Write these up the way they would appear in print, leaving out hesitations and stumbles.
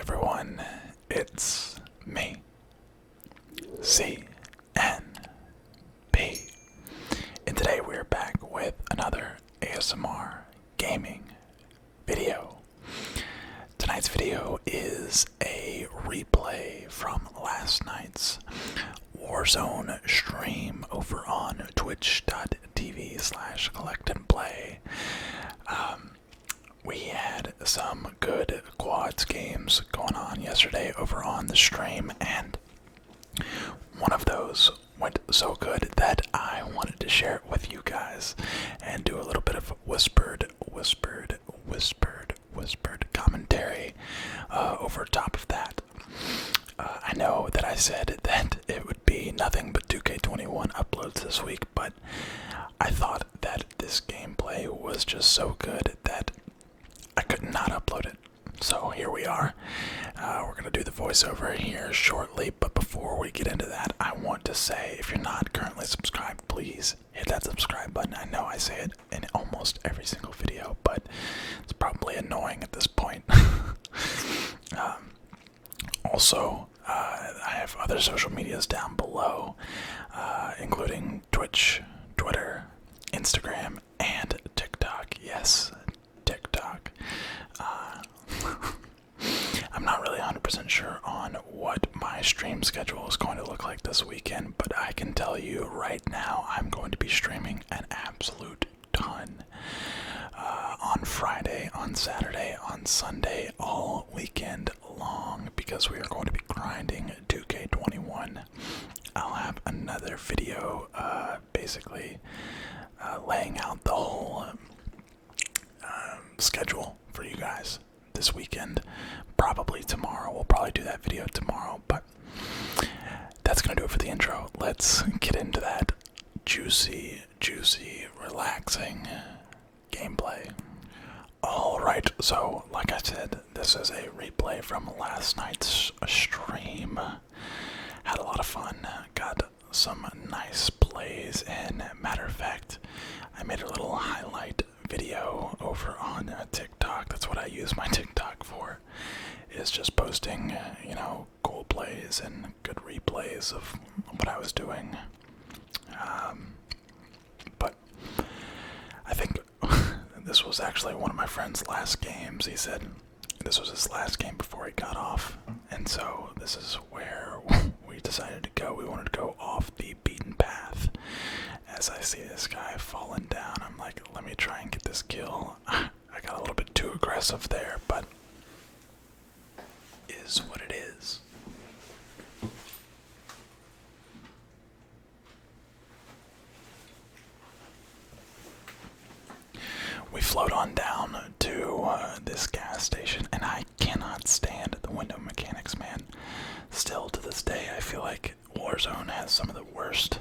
everyone, it's me, CNP, and today we're back with another ASMR gaming video. Tonight's video is a replay from last night's Warzone stream over on twitch.tv/collectandplay. We had some good quads games going on yesterday over on the stream, and one of those went so good that I wanted to share it with you guys and do a little bit of whispered commentary over top of that. I know that I said that it would be nothing but 2K21 uploads this week, but I thought that this gameplay was just so good that I could not upload it. So here we are. We're going to do the voiceover here shortly, but before we get into that, I want to say, if you're not currently subscribed, please hit that subscribe button. I know I say it in almost every single video, but it's probably annoying at this point. Also, I have other social medias down below, including Twitch, Twitter, Instagram, and TikTok. Yes, TikTok. I'm not really 100% sure on what my stream schedule is going to look like this weekend, but I can tell you right now I'm going to be streaming an absolute ton. On Friday, on Saturday, on Sunday, all weekend long, because we are going to be grinding 2K21. I'll have another video basically laying out the whole schedule for you guys this weekend. Probably tomorrow. We'll probably do that video tomorrow, but that's gonna do it for the intro. Let's get into that juicy, relaxing gameplay. Alright, so like I said, this is a replay from last night's stream. Had a lot of fun, got some nice plays, and matter of fact, I made a little highlight video over on TikTok. That's what I use my TikTok for, is just posting, cool plays and good replays of what I was doing. But I think this was actually one of my friend's last games. He said this was his last game before he got off, and so this is where we decided to go. We wanted to go off the beaten path. As I see this guy falling down, I'm like, let me try and get this kill. I got a little bit too aggressive there, but is what it is. We float on down to this gas station, and I cannot stand the window mechanics, man. Still to this day, I feel like Warzone has some of the worst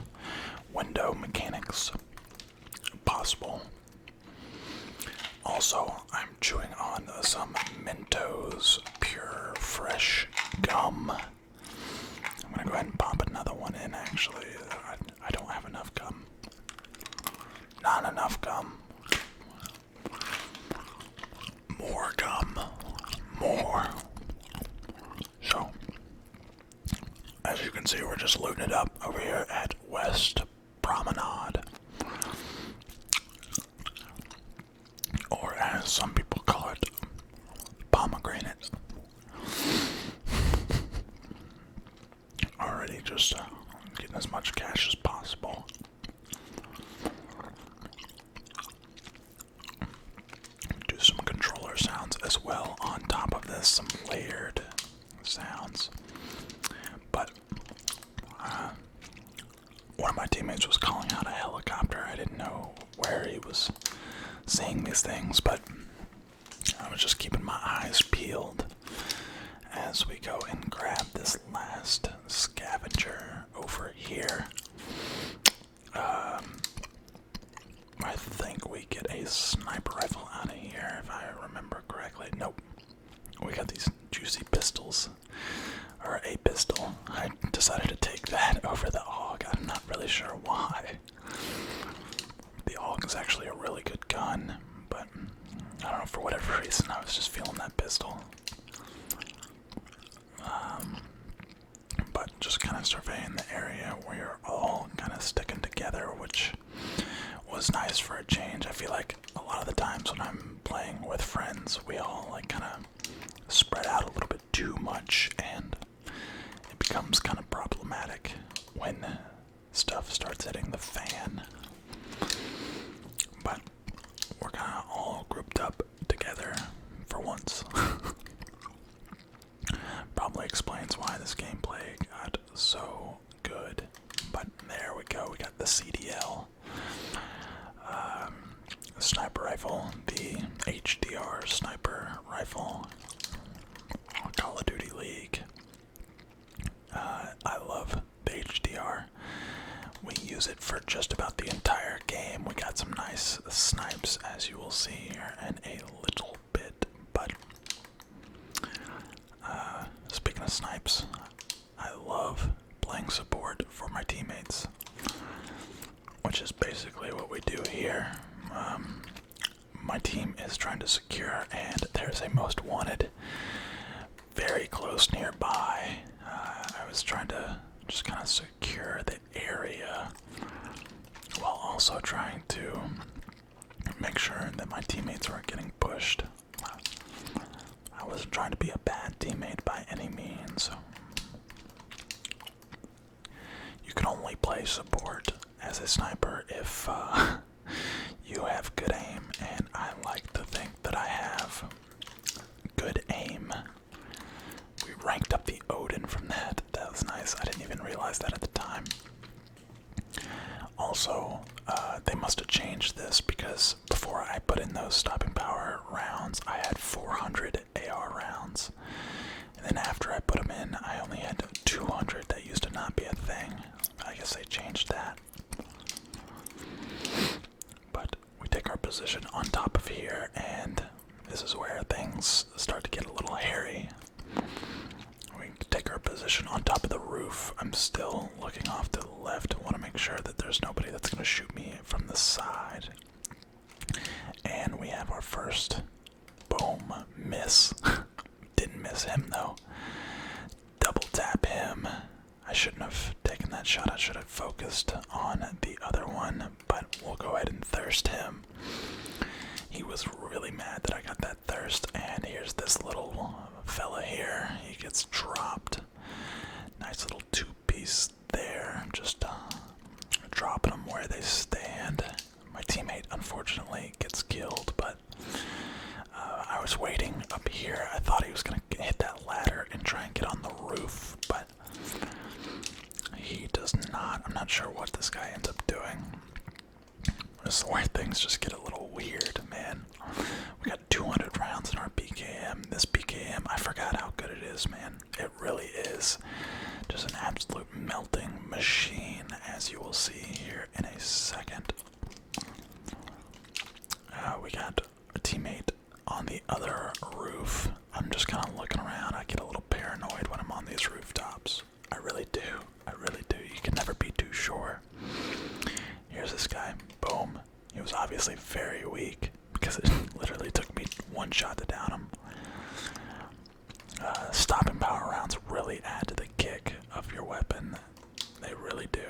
window mechanics possible. Also, I'm chewing on some Mentos Pure Fresh Gum. I'm gonna go ahead and pop another one in, actually. I don't have enough gum. Not enough gum. More gum. More. So, as you can see, we're just looting it up over here at West Promenade. Or as some people call it, pomegranate. Already just getting as much cash as possible. Do some controller sounds as well on top of this, some layered sounds. But one of my teammates was calling out a helicopter. I didn't know where he was seeing these things, but I was just keeping my eyes peeled as we go and grab this last scavenger over here. I think we get a sniper rifle out of here, if I remember correctly. Nope. We got these juicy pistols. Or a pistol. I decided to take that over the AUG. I'm not really sure why. The AUG is actually a really good gun, but I don't know, for whatever reason I was just feeling that pistol. spread out a little bit too much, and it becomes kind of problematic when stuff starts hitting the fan. But we're kind of all grouped up together for once. Probably explains why this gameplay got so good. But there we go, we got the CDL. Sniper rifle, the HDR sniper rifle. Call of Duty League. I love the HDR. We use it for just about the entire game. We got some nice snipes, as you will see here, in a little bit. But speaking of snipes, I love playing support for my teammates, which is basically what we do here. My team is trying to secure, and there's a most wanted very close nearby. I was trying to just kind of secure the area while also trying to make sure that my teammates weren't getting pushed. I wasn't trying to be a bad teammate by any means. You can only play support as a sniper if you have good aim, and I like to think that I have good aim. We ranked up the Odin from that. That was nice. I didn't even realize that at the time. Also, they must have changed this, because before I put in those stopping power rounds, I had 400 AR rounds. And then after I put them in, I only had 200. That used to not be a thing. I guess they changed that. But we take our position on top of here, and this is where things start to get a little hairy. We take our position on top of the roof. I'm still looking off to the left. I want to make sure that there's nobody that's going to shoot me from the side. And we have our first boom miss. Didn't miss him though. Double tap him. I shouldn't have taken that shot. I should have focused on the other one, but we'll go ahead and thirst him. He was really mad that I got that thirst, and here's this little fella here. He gets dropped. Nice little two-piece there. Just dropping them where they stand. My teammate, unfortunately, gets killed, but I was waiting up here. I thought he was going to hit that ladder and try and get on the roof, but he does not. I'm not sure what this guy ends up doing. This is where things just get a little weird, man. We got 200 rounds in our PKM. This PKM, I forgot how good it is, man. It really is. Just an absolute melting machine, as you will see here in a second. We got a teammate on the other roof. I'm just kind of looking around. I get a little paranoid when I'm on these rooftops. I really do. I really do. You can never be too sure. Here's this guy. Boom. He was obviously very weak, because it literally took me one shot to down him. Stopping power rounds really add to the kick of your weapon. They really do.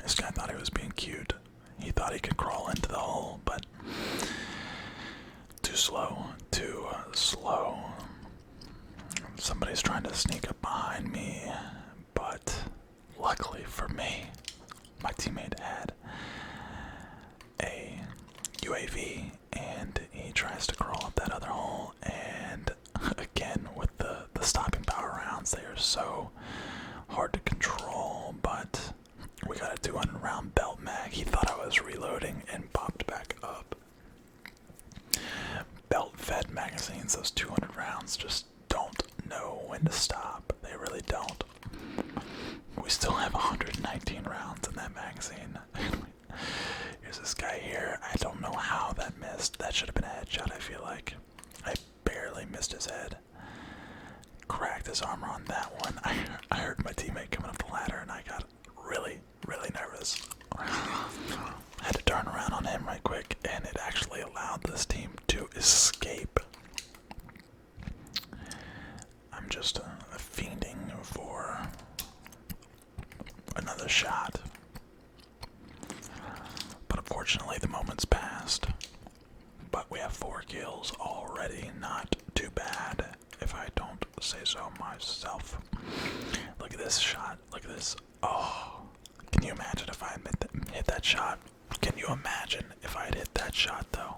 This guy thought he was being cute. He thought he could crawl into the hole, but too slow. Too slow. Somebody's trying to sneak up behind me, but luckily for me, my teammate had a UAV, and he tries to crawl up that other hole, and again, with the stopping power rounds, they are so hard to control, but we got a 200 round belt mag. He thought I was reloading and popped back up. Belt fed magazines, those 200 rounds just don't know when to stop. They really don't. We still have 119 rounds in that magazine. Here's this guy here. I don't know how that missed. That should have been a headshot, I feel like. I barely missed his head. Cracked his armor on that one. I heard my teammate coming up the ladder, and I got really, really nervous. I had to turn around on him right quick, and it actually allowed this team to escape. I'm just fiending for another shot. But unfortunately, the moment's passed. But we have 4 kills already, not too bad. so myself. Look at this shot. Look at this. Oh, can you imagine if I hit that shot? Can you imagine if I had hit that shot, though?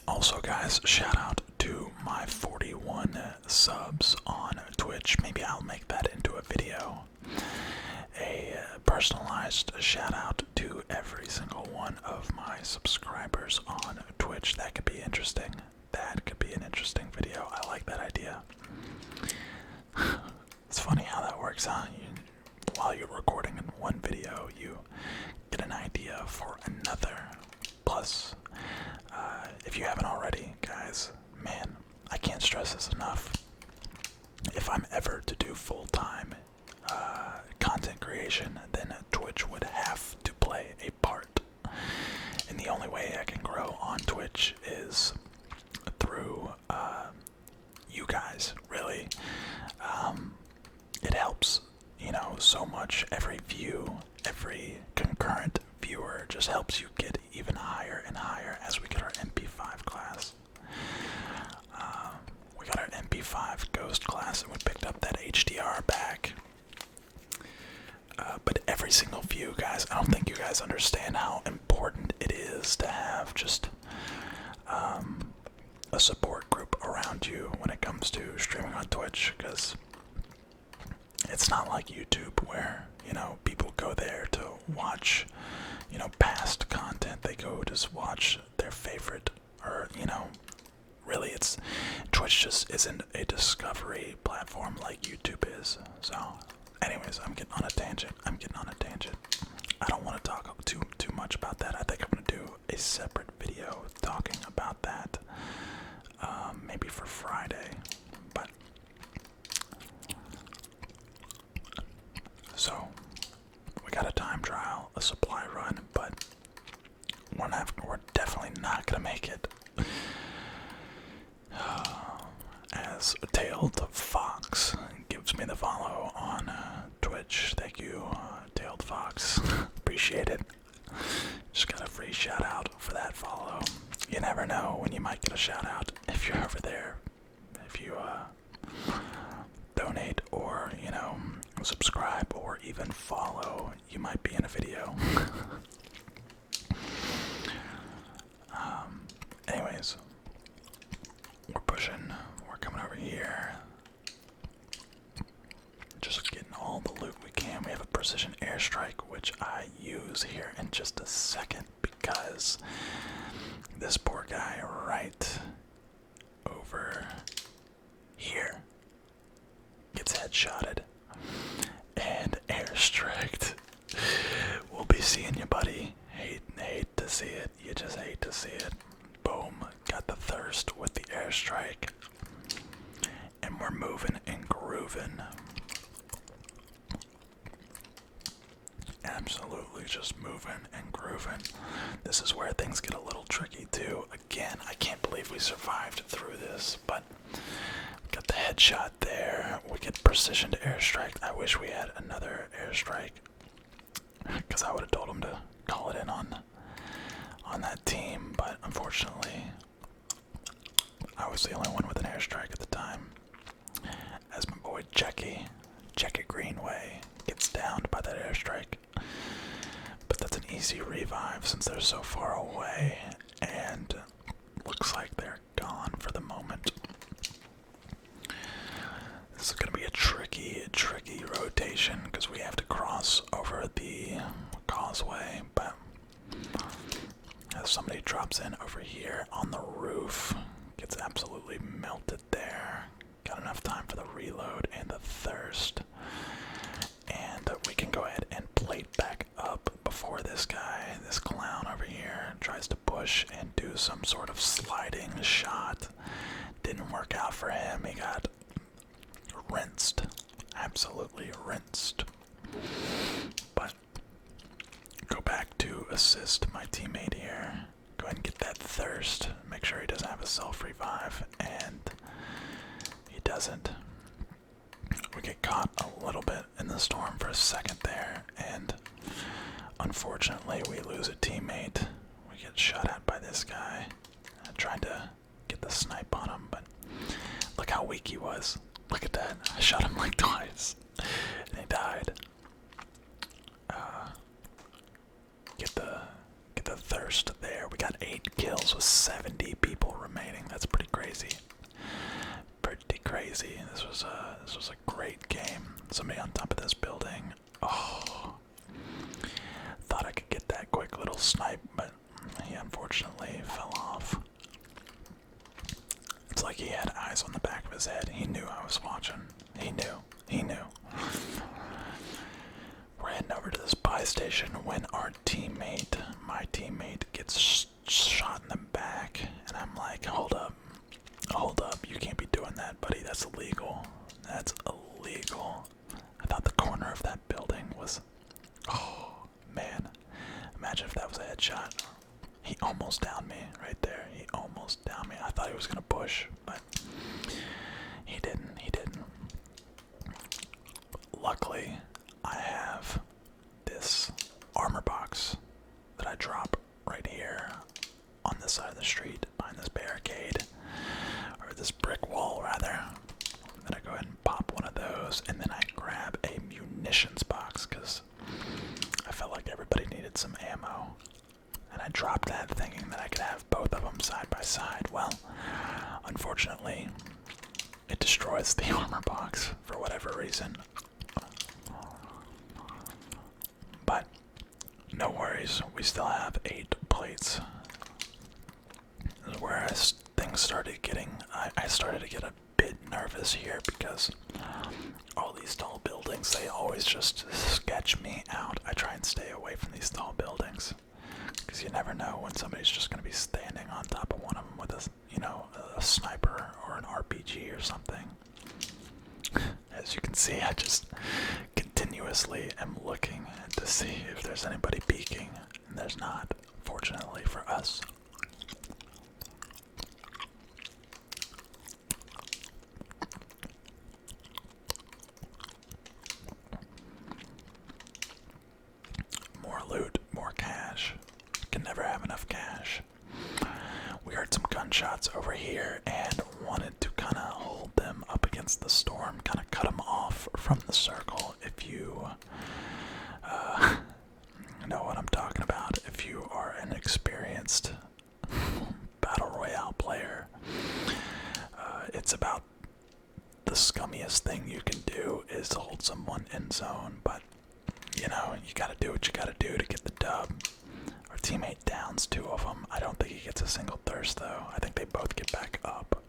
Also, guys, shout out to my 41 subs on Twitch. Maybe I'll make that into a video. A personalized shout out to every single one of my subscribers on Twitch. That could be interesting. That could be an interesting video. I like that idea. It's funny how that works, huh? While you're recording in one video, you get an idea for another. Plus, if you haven't already, guys, man, I can't stress this enough. If I'm ever to do full-time content creation, then Twitch would have to play a part. And the only way I can grow on Twitch is through you guys, really. It helps, you know, so much. Every view, every concurrent viewer just helps you get even higher and higher as we get our MP5 class. We got our MP5 Ghost class and we picked up that HDR back. But every single view, guys, I don't think you guys understand how important it is to have just a support group around you when it comes to streaming on Twitch, because it's not like YouTube where, you know, people go there to watch, you know, past content. They go just watch their favorite, or, you know, really it's, Twitch just isn't a discovery platform like YouTube is. So, anyways, I'm getting on a tangent. I don't want to talk too much about that. I think I'm going to do a separate video talking about that, maybe for Friday, but so we got a time trial, a supply run, but we're definitely not gonna make it. As Tailed Fox gives me the follow on Twitch, thank you, Tailed Fox, appreciate it. Just got a free shout out for that follow. You never know when you might get a shout out if you're over there. If you donate or, you know, subscribe or even follow, you might be in a video. Anyways, we're pushing, we're coming over here. Just getting all the loot we can. We have a precision airstrike, which I use here in just a second because this poor guy right over here gets headshotted and airstriked. We'll be seeing you, buddy. Hate to see it. You just hate to see it. Boom. Got the thirst with the airstrike. And we're moving and grooving. Absolutely just moving and grooving. This is where things get a little tricky too. Again, I can't believe we survived through this, but got the headshot there. We get precision to airstrike. I wish we had another airstrike, because I would have told him to call it in on that team, but unfortunately I was the only one with an airstrike at the time. As my boy Jackie Greenway gets downed by that airstrike. But that's an easy revive since they're so far away, and looks like they're gone for the moment. This is going to be a tricky rotation because we have to cross over the causeway, but as somebody drops in over here on the roof, gets absolutely melted there. Got enough time for the reload and the thirst. And we can go ahead and plate back up before this guy, this clown over here, tries to push and do some sort of sliding shot. Didn't work out for him. He got rinsed. Absolutely rinsed. But go back to assist my teammate here. Go ahead and get that thirst. Make sure he doesn't have a self-revive. And he doesn't. We get caught a little bit in the storm for a second there, and unfortunately we lose a teammate. We get shot at by this guy. I tried to get the snipe on him, but how weak he was. Look at that. I shot him like twice. And he died. Get the thirst there. We got 8 kills with 70 people remaining. That's pretty crazy. Pretty crazy. This was a great game. Somebody on top of this building. Oh. Thought I could get that quick little snipe, but he unfortunately fell off. It's like he had eyes on the back of his head. He knew I was watching. He knew. He knew. We're heading over to this buy station when our teammate, my teammate, gets shot in the back. And I'm like, hold up. Hold up. You can't be doing that, buddy. That's illegal. That's illegal. I thought the corner of that building was... Oh, man. Imagine if that was a headshot. He almost downed me right there. He almost downed me. I thought he was going to push, but he didn't. He didn't. Luckily, I have this armor box that I drop right here on this side of the street behind this barricade, or this brick wall rather. Then I go ahead and pop one of those, and then I grab a munitions box because I felt like everybody needed some ammo. And I dropped that thinking that I could have both of them side by side. Well, unfortunately, it destroys the armor box for whatever reason. But no worries, we still have 8 plates. This is where things started getting, I started to get a bit nervous here because all these tall buildings, they always just sketch me out. I try and stay away from these tall buildings because you never know when somebody's just going to be standing on top of one of them with a sniper or an RPG or something. As you can see, I just continuously am looking to see if there's anybody peeking, and there's not, fortunately for us. More loot, more cash. Can never have enough cash. We heard some gunshots over here and wanted to kind of hold them up against the storm, kind of cut them off from the circle. If you know what I'm talking about, if you are an experienced battle royale player, it's about the scummiest thing you can do is to hold someone in zone, but you know, you gotta do what you gotta do to get the dub. Our teammate downs 2 of them. I don't think he gets a single thirst though. I think they both get back up.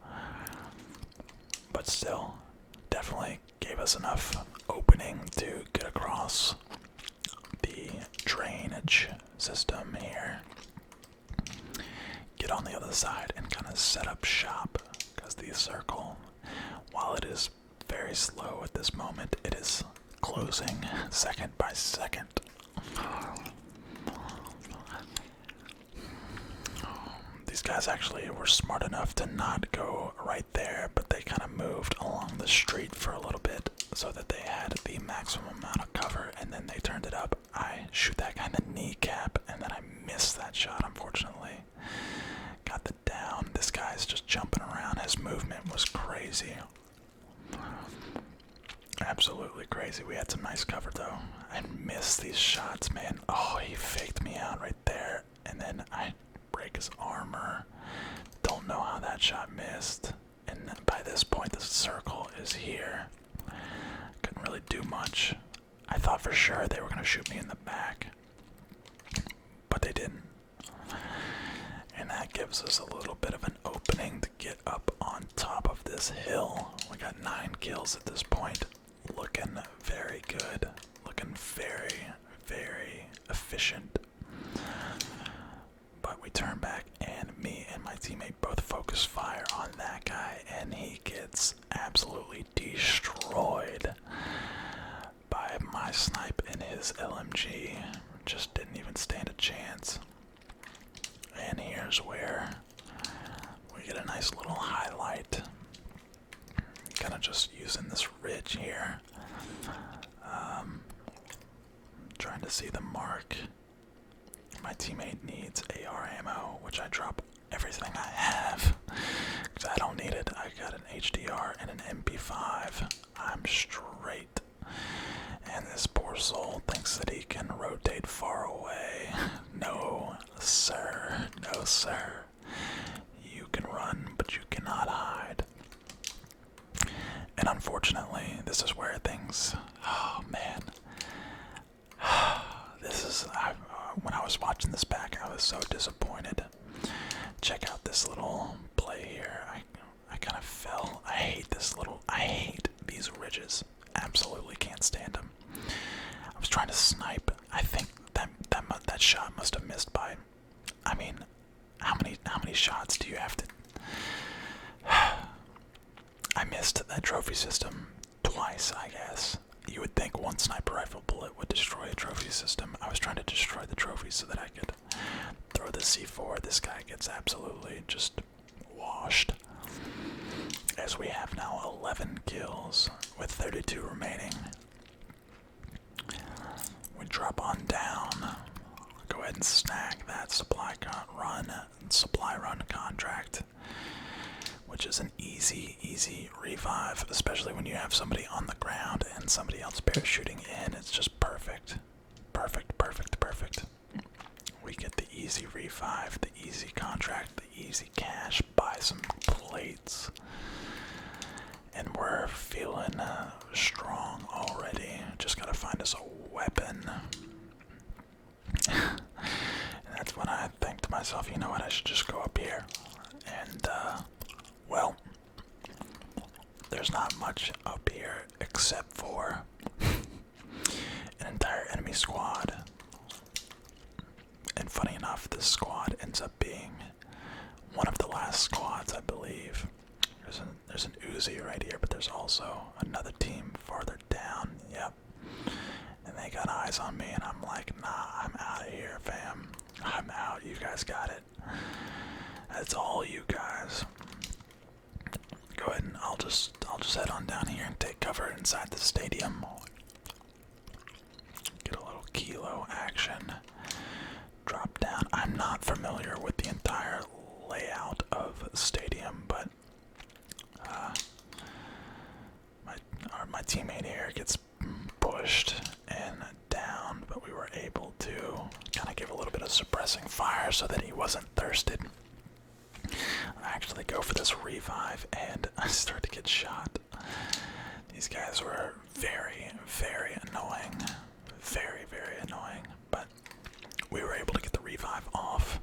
But still, definitely gave us enough opening to get across the drainage system here. Get on the other side and kind of set up shop, because the circle, while it is very slow at this moment, it is closing second by second. These guys actually were smart enough to not go right there, but they kind of moved along the street for a little bit so that they had the maximum amount of cover, and then they turned it up. I shoot that guy in the kneecap, and then I missed that shot, unfortunately. Got the down. This guy's just jumping around. His movement was crazy. Absolutely crazy. We had some nice cover, though. I missed these shots, man. Oh, he faked me out right there, and then I break his armor. Don't know how that shot missed. And by this point, the circle is here. Couldn't really do much. I thought for sure they were going to shoot me in the back, but they didn't. And that gives us a little bit of an opening to get up on top of this hill. We got 9 kills at this point. Looking very good. Looking very, very efficient. But we turn back, and me and my teammate both focus fire on that guy, and he gets absolutely destroyed by my snipe in his LMG. Just didn't even stand a chance. And here's where we get a nice little highlight. Kind of just using this ridge here. Trying to see the mark. My teammate needs AR ammo, which I drop everything I have because I don't need it. I got an HDR unfortunately, this is where things. Oh man, when I was watching this back, I was so disappointed. Check out this little play here. I kind of fell. I hate these ridges. Absolutely can't stand them. I was trying to snipe. I think that shot must have missed by. I mean, how many shots do you have to? I missed that trophy system twice, I guess. You would think one sniper rifle bullet would destroy a trophy system. I was trying to destroy the trophy so that I could throw the C4. This guy gets absolutely just washed. As we have now 11 kills with 32 remaining. We drop on down. Go ahead and snag that supply run contract, which is an easy revive, especially when you have somebody on the ground and somebody else parachuting in. It's just perfect. Perfect. We get the easy revive, the easy contract, the easy cash, buy some plates, and we're feeling strong already. Just gotta find us a weapon. And that's when I think to myself, you know what, I should just go up here. And, well, there's not much up here except for an entire enemy squad. And funny enough, this squad ends up being one of the last squads, I believe. There's an Uzi right here, but there's also another team farther down. Yep. And they got eyes on me, and I'm like, nah, I'm out of here, fam. I'm out. You guys got it. That's all you guys. Go ahead and I'll just head on down here and take cover inside the stadium. Get a little kilo action. Drop down. I'm not familiar with the entire layout of the stadium, but my teammate here gets pushed and down, but we were able to kind of give a little bit of suppressing fire so that he wasn't thirsted. I actually go for this revive and I start to get shot. These guys were very annoying. Very annoying, but we were able to get the revive off.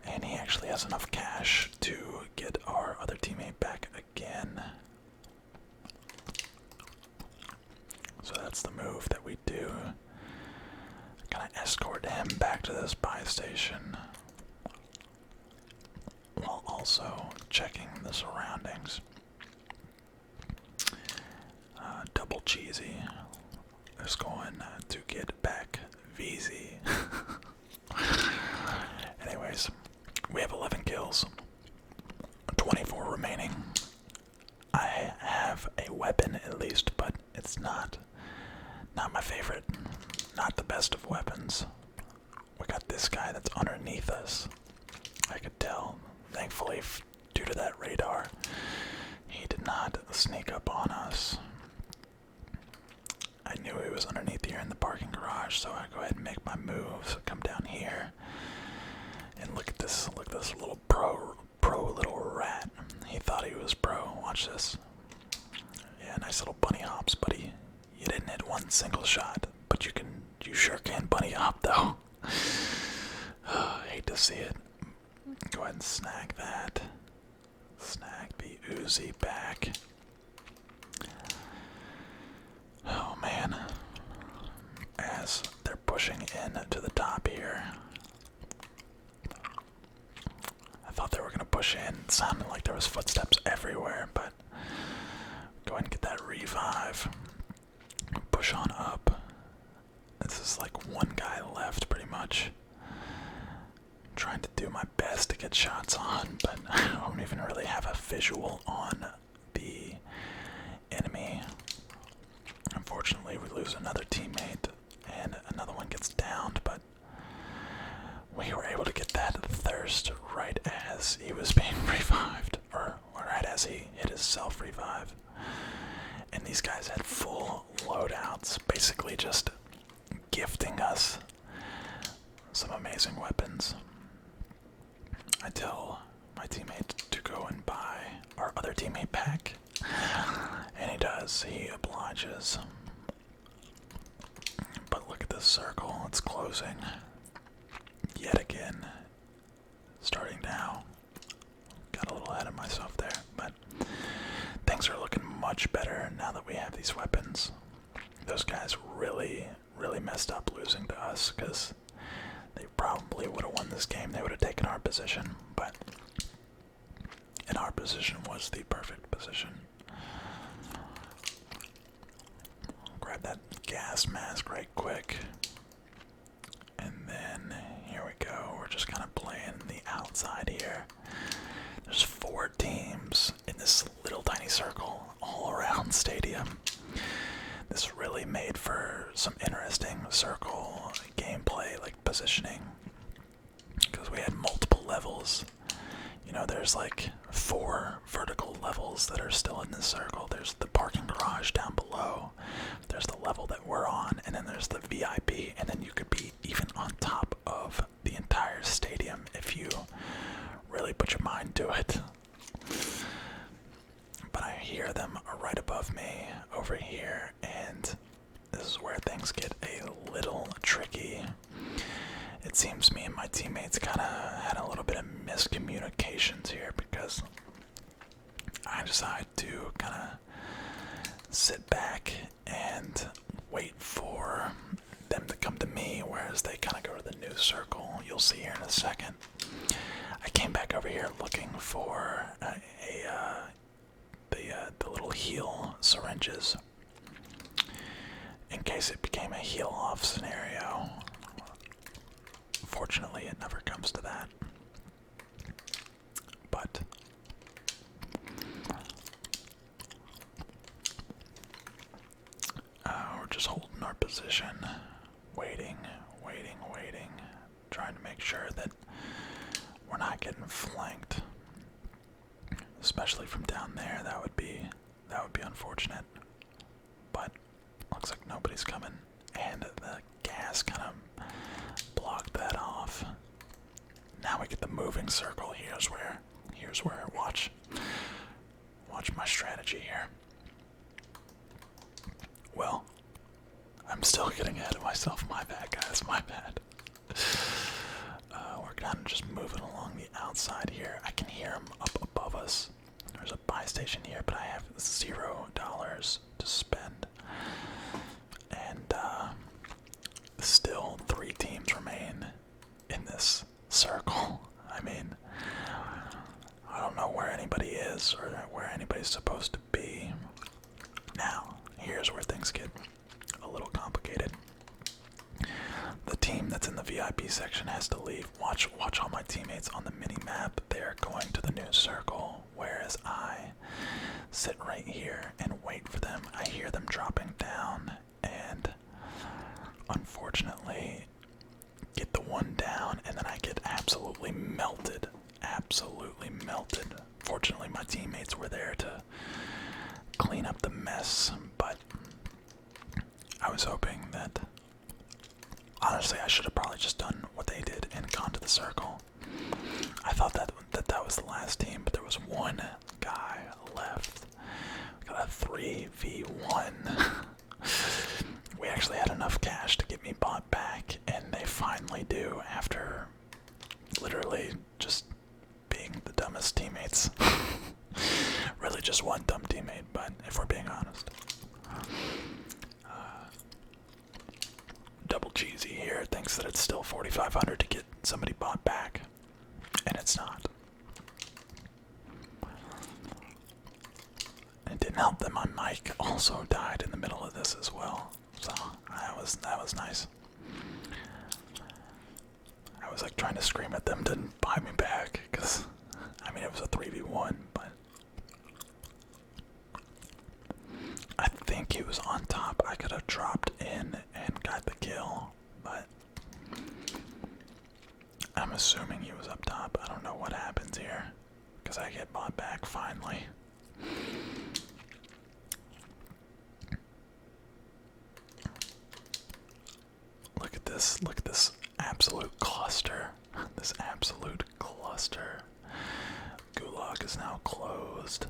And he actually has enough cash to get our other teammate back again. So that's the move that we do. Kind of escort him back to this buy station, while also checking the surroundings. Double cheesy is going to get back VZ. Anyways, we have 11 kills, 24 remaining. I have a weapon at least, but it's not my favorite, not the best of weapons. We got this guy that's underneath us. I could tell, thankfully, due to that radar, he did not sneak up on us. I knew he was underneath here in the parking garage, so I go ahead and make my moves. Come down here, and look at this little pro little rat. He thought he was pro. Watch this. Yeah, nice little bunny hops, buddy. You didn't hit one single shot, but you sure can bunny hop though. I hate to see it. Go ahead and snag that. Snag the Uzi back. Oh man. As they're pushing in to the top here. I thought they were gonna push in. It sounded like there was footsteps everywhere, but go ahead and get that revive. Push on up. This is like one guy left pretty much. I'm trying to do my best to get shots on, but I don't even really have a visual on the enemy. Unfortunately, we lose another teammate and another one gets downed, but we were able to get that thirst right as he was being revived, or right as he hit his self-revive. And these guys had full loadouts, basically just gifting us some amazing weapons. I tell my teammate to go and buy our other teammate back, and does, he obliges. But look at this circle, it's closing. Yet again. Starting now. Got a little ahead of myself there, but things are looking much better now that we have these weapons. Those guys really messed up losing to us, because they probably would have won this game. They would have taken our position, and our position was the perfect position. Grab that gas mask right quick. And then, here we go. We're just kind of playing the outside here. There's 4 teams in this little tiny circle all around stadium. This really made for some interesting circle gameplay, like positioning, because we had multiple levels. You know, there's like 4 vertical levels that are still in this circle. There's the parking garage down below, there's the level that we're on, and then there's the VIP, and then you could be even on top of the entire stadium if you really put your mind to it. But I hear them right above me over here, and this is where things get a little tricky. It seems me and my teammates kind of had a little bit of miscommunications here, because I decided to kind of sit back and wait for them to come to me, whereas they kind of go to the new circle. You'll see here in a second. I came back over here looking for the little heal syringes in case it became a heal off scenario. Fortunately, it never comes to that. But we're just holding our position, waiting, trying to make sure that we're not getting flanked, especially from down there. That would be unfortunate. But looks like nobody's coming, and the gas kind of blocked that off. Now we get the moving circle. Here's where watch my strategy here. Well, I'm still getting ahead of myself. My bad, guys. My bad. We're kind of just moving along the outside here. I can hear them up above us. There's a buy station here, but I have $0 to spend. And still 3 teams remain in this circle. I mean, I don't know where anybody is or where anybody's supposed to be. Now, here's where things get a little complicated. The team that's in the VIP section has to leave. Watch all my teammates on the mini-map. They're going to the new circle, whereas I sit right here and wait for them. I hear them dropping down, and unfortunately get the one down, and then I get absolutely melted. Absolutely melted. Fortunately, my teammates were there to clean up the mess, but I was hoping that, honestly, I should have probably just done what they did and gone to the circle. I thought that was the last team, but there was one guy left. We got a 3v1. We actually had enough cash to get me bought back, and they finally do, after literally just being the dumbest teammates. Really just one dumb teammate, but if we're being honest. Double cheesy here thinks that it's still 4,500 to get somebody bought back, and it's not. It didn't help that my mic also died in the middle of this as well, so that was nice. I was like trying to scream at them to buy me back, because I mean it was a 3v1, but I think he was on top. I could have dropped in and got the kill, but I'm assuming he was up top. I don't know what happens here, because I get bought back finally. Look at this absolute cluster. This absolute cluster. Gulag is now closed.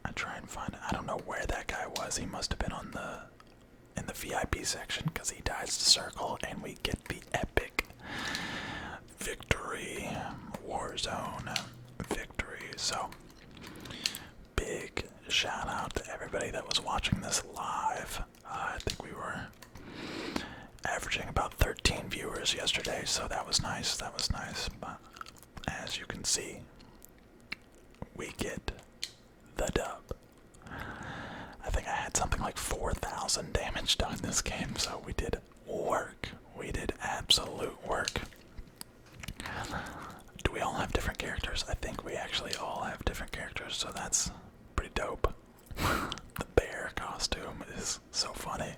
I try and find. I don't know where that guy was. He must have been in the VIP section because he dies to circle, and we get the epic victory, Warzone victory. So big shout out to everybody that was watching this live. I think we were averaging about 13 viewers yesterday, so that was nice. That was nice. But as you can see, we get the dub. I think I had something like 4,000 damage done this game, so we did work. We did absolute work. Do we all have different characters? I think we actually all have different characters, so that's pretty dope. The bear costume is so funny.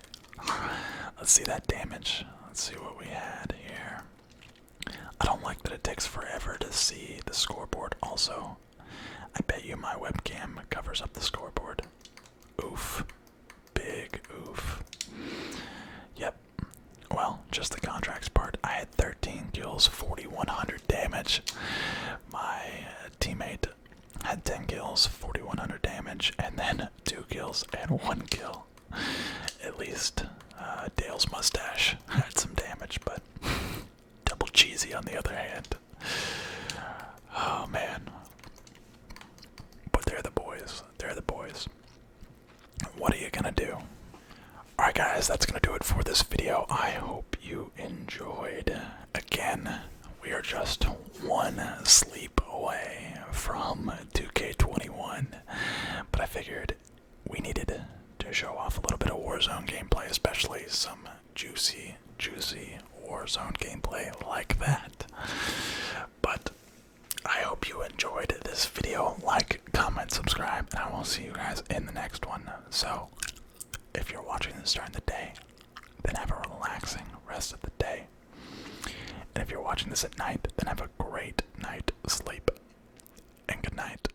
Let's see that damage. Let's see what we had here. I don't like that it takes forever to see the scoreboard. Also, I bet you my webcam covers up the scoreboard. Oof. Big oof. Yep. Well, just the contracts part. I had 13 kills, 4,100 damage. My teammate had 10 kills, 4,100 damage, and then 2 kills and 1 kill. At least Dale's mustache had some damage, but double cheesy on the other hand. Oh man. But they're the boys. They're the boys. What are you gonna do? Alright guys, that's gonna do it for this video. I hope you enjoyed. Again, we are just one sleep away from 2K21. But I figured we needed to show off a little bit of Warzone gameplay, especially some juicy Warzone gameplay like that. But I hope you enjoyed this video. Like, comment, subscribe, and I will see you guys in the next one. So, if you're watching this during the day, then have a relaxing rest of the day. And if you're watching this at night, then have a great night sleep. And good night.